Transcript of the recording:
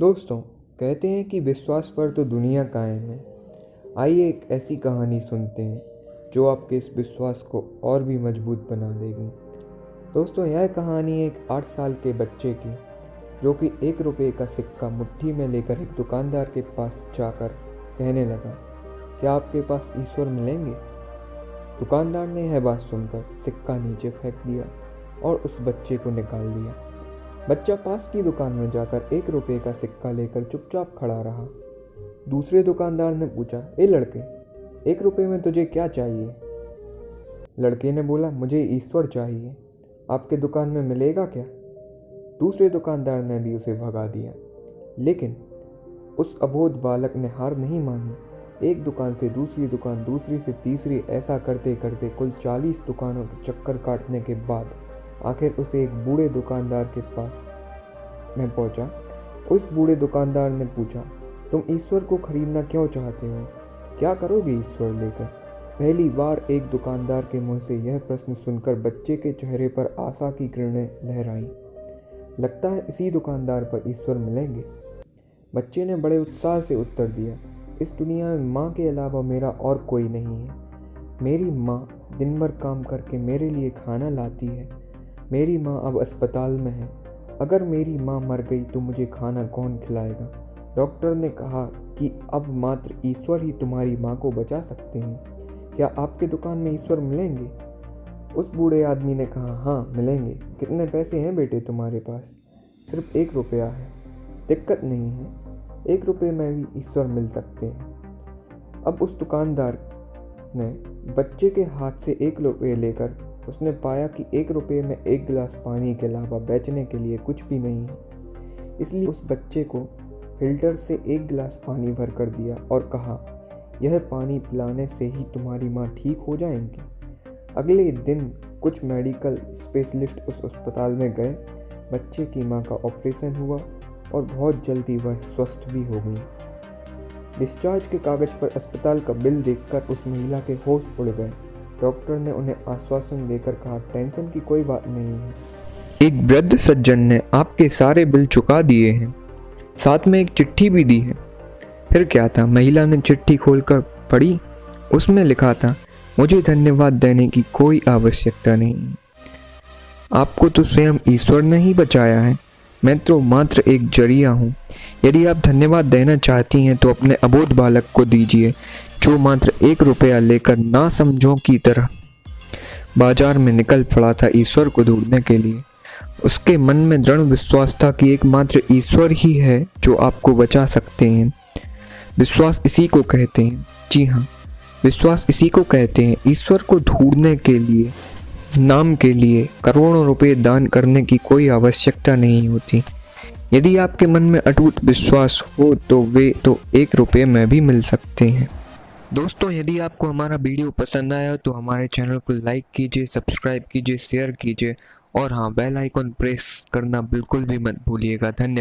दोस्तों, कहते हैं कि विश्वास पर तो दुनिया कायम है। आइए एक ऐसी कहानी सुनते हैं जो आपके इस विश्वास को और भी मजबूत बना देगी। दोस्तों, यह कहानी एक 8 साल के बच्चे की, जो कि 1 रुपये का सिक्का मुट्ठी में लेकर एक दुकानदार के पास जाकर कहने लगा, क्या आपके पास ईश्वर मिलेंगे? दुकानदार ने यह बात सुनकर सिक्का नीचे फेंक दिया और उस बच्चे को निकाल दिया। बच्चा पास की दुकान में जाकर 1 रुपये का सिक्का लेकर चुपचाप खड़ा रहा। दूसरे दुकानदार ने पूछा, ए लड़के, 1 रुपये में तुझे क्या चाहिए? लड़के ने बोला, मुझे ईश्वर चाहिए। आपके दुकान में मिलेगा क्या? दूसरे दुकानदार ने भी उसे भगा दिया। लेकिन उस अबोध बालक ने हार नहीं मानी। एक दुकान से दूसरी दुकान, दूसरी से तीसरी, ऐसा करते करते कुल 40 दुकानों के चक्कर काटने के बाद आखिर उसे एक बूढ़े दुकानदार के पास में पहुंचा। उस बूढ़े दुकानदार ने पूछा, तुम ईश्वर को खरीदना क्यों चाहते हो? क्या करोगे ईश्वर लेकर? पहली बार एक दुकानदार के मुंह से यह प्रश्न सुनकर बच्चे के चेहरे पर आशा की किरणें लहराईं। लगता है इसी दुकानदार पर ईश्वर मिलेंगे। बच्चे ने बड़े उत्साह से उत्तर दिया, इस दुनिया में माँ के अलावा मेरा और कोई नहीं है। मेरी माँ दिन भर काम करके मेरे लिए खाना लाती है। मेरी माँ अब अस्पताल में है। अगर मेरी माँ मर गई तो मुझे खाना कौन खिलाएगा? डॉक्टर ने कहा कि अब मात्र ईश्वर ही तुम्हारी माँ को बचा सकते हैं। क्या आपके दुकान में ईश्वर मिलेंगे? उस बूढ़े आदमी ने कहा, हाँ मिलेंगे। कितने पैसे हैं बेटे तुम्हारे पास? सिर्फ 1 रुपया है। दिक्कत नहीं है, 1 रुपये में भी ईश्वर मिल सकते हैं। अब उस दुकानदार ने बच्चे के हाथ से 1 रुपये लेकर उसने पाया कि 1 रुपये में 1 गिलास पानी के अलावा बेचने के लिए कुछ भी नहीं है। इसलिए उस बच्चे को फिल्टर से 1 गिलास पानी भर कर दिया और कहा, यह पानी पिलाने से ही तुम्हारी माँ ठीक हो जाएंगी। अगले दिन कुछ मेडिकल स्पेशलिस्ट उस अस्पताल में गए। बच्चे की माँ का ऑपरेशन हुआ और बहुत जल्दी वह स्वस्थ भी हो गई। डिस्चार्ज के कागज पर अस्पताल का बिल देखकर उस महिला के होश उड़ गए। डॉक्टर ने उन्हें आश्वासन देकर कहा, टेंशन की कोई बात नहीं है। एक वृद्ध सज्जन ने आपके सारे बिल चुका दिए हैं, साथ में एक चिट्ठी भी दी है। फिर क्या था? महिला ने चिट्ठी खोलकर पढ़ी। उसमें लिखा था, मुझे धन्यवाद देने की कोई आवश्यकता नहीं है। आपको तो स्वयं ईश्वर ने ही बचाया है। मैं तो मात्र एक जरिया हूँ। यदि आप धन्यवाद देना चाहती हैं तो अपने अबोध बालक को दीजिए, जो मात्र 1 रुपया लेकर ना समझों की तरह बाजार में निकल पड़ा था ईश्वर को ढूंढने के लिए। उसके मन में दृढ़ विश्वास था कि एकमात्र ईश्वर ही है जो आपको बचा सकते हैं। विश्वास इसी को कहते हैं। जी हाँ, विश्वास इसी को कहते हैं। ईश्वर को ढूंढने के लिए, नाम के लिए करोड़ों रुपए दान करने की कोई आवश्यकता नहीं होती। यदि आपके मन में अटूट विश्वास हो तो वे तो 1 रुपये में भी मिल सकते हैं। दोस्तों, यदि आपको हमारा वीडियो पसंद आया तो हमारे चैनल को लाइक कीजिए, सब्सक्राइब कीजिए, शेयर कीजिए और हाँ, बेल आइकन प्रेस करना बिल्कुल भी मत भूलिएगा। धन्यवाद।